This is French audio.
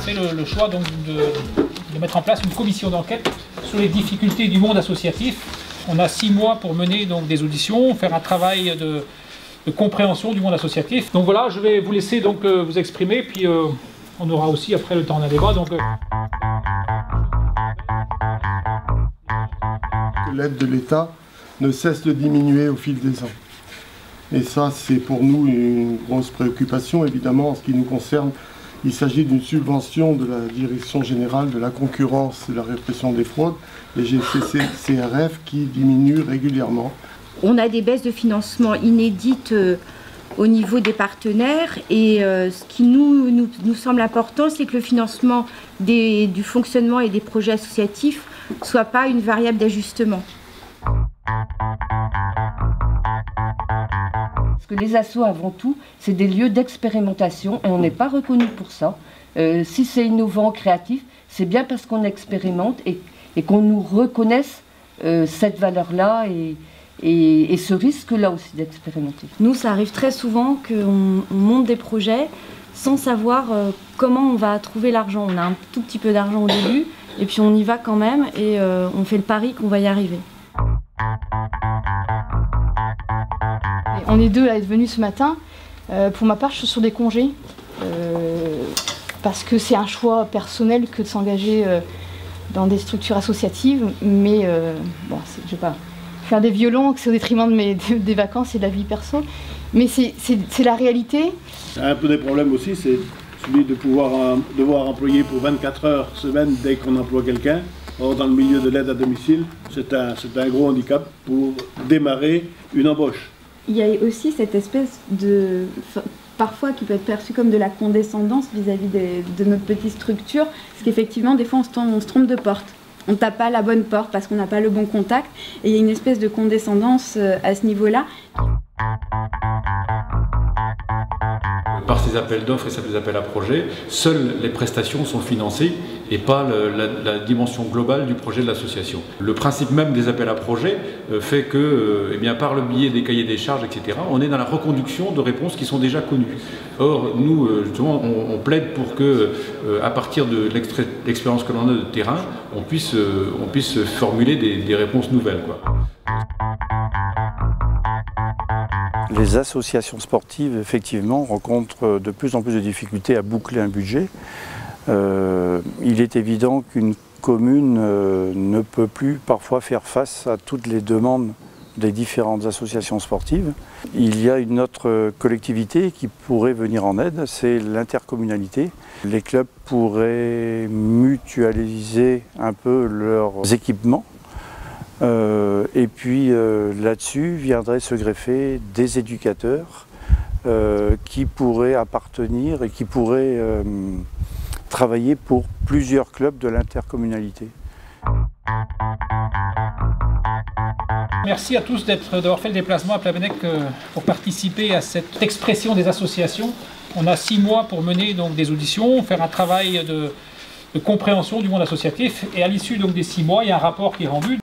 fait le choix donc, de mettre en place une commission d'enquête sur les difficultés du monde associatif. On a 6 mois pour mener donc, des auditions, faire un travail de compréhension du monde associatif. Donc voilà, je vais vous laisser donc, vous exprimer, puis on aura aussi après le temps d'un débat. Donc, L'aide de l'État ne cesse de diminuer au fil des ans. Et ça, c'est pour nous une grosse préoccupation, évidemment, en ce qui nous concerne. Il s'agit d'une subvention de la Direction générale de la concurrence et de la répression des fraudes, les GCCRF, qui diminue régulièrement. On a des baisses de financement inédites au niveau des partenaires et ce qui nous semble important, c'est que le financement du fonctionnement et des projets associatifs ne soit pas une variable d'ajustement. Parce que les assos, avant tout, c'est des lieux d'expérimentation et on n'est pas reconnu pour ça. Si c'est innovant, créatif, c'est bien parce qu'on expérimente et qu'on nous reconnaisse cette valeur-là et ce risque-là aussi d'expérimenter. Nous, ça arrive très souvent qu'on monte des projets sans savoir comment on va trouver l'argent. On a un tout petit peu d'argent au début et puis on y va quand même et on fait le pari qu'on va y arriver. On est 2 à être venus ce matin. Pour ma part, je suis sur des congés parce que c'est un choix personnel que de s'engager dans des structures associatives. Mais bon, je ne vais pas faire des violons, que c'est au détriment des vacances et de la vie perso. Mais c'est la réalité. Un peu des problèmes aussi, c'est celui de devoir employer pour 24 heures semaine dès qu'on emploie quelqu'un. Or, dans le milieu de l'aide à domicile, c'est un gros handicap pour démarrer une embauche. Il y a aussi cette espèce de, parfois qui peut être perçue comme de la condescendance vis-à-vis de notre petite structure, parce qu'effectivement, des fois, on se trompe de porte. On ne tape pas la bonne porte parce qu'on n'a pas le bon contact, et il y a une espèce de condescendance à ce niveau-là. Par ces appels d'offres et ces appels à projets, seules les prestations sont financées et pas la dimension globale du projet de l'association. Le principe même des appels à projets fait que, eh bien, par le biais des cahiers des charges, etc., on est dans la reconduction de réponses qui sont déjà connues. Or, nous, justement, on plaide pour que, à partir de l'expérience que l'on a de terrain, on puisse formuler des réponses nouvelles, quoi. Les associations sportives, effectivement, rencontrent de plus en plus de difficultés à boucler un budget. Il est évident qu'une commune ne peut plus parfois faire face à toutes les demandes des différentes associations sportives. Il y a une autre collectivité qui pourrait venir en aide, c'est l'intercommunalité. Les clubs pourraient mutualiser un peu leurs équipements. Et puis là-dessus viendraient se greffer des éducateurs qui pourraient appartenir et qui pourraient travailler pour plusieurs clubs de l'intercommunalité. merci à tous d'avoir fait le déplacement à Plabennec pour participer à cette expression des associations. On a 6 mois pour mener donc, des auditions, faire un travail de compréhension du monde associatif et à l'issue des 6 mois, il y a un rapport qui est rendu.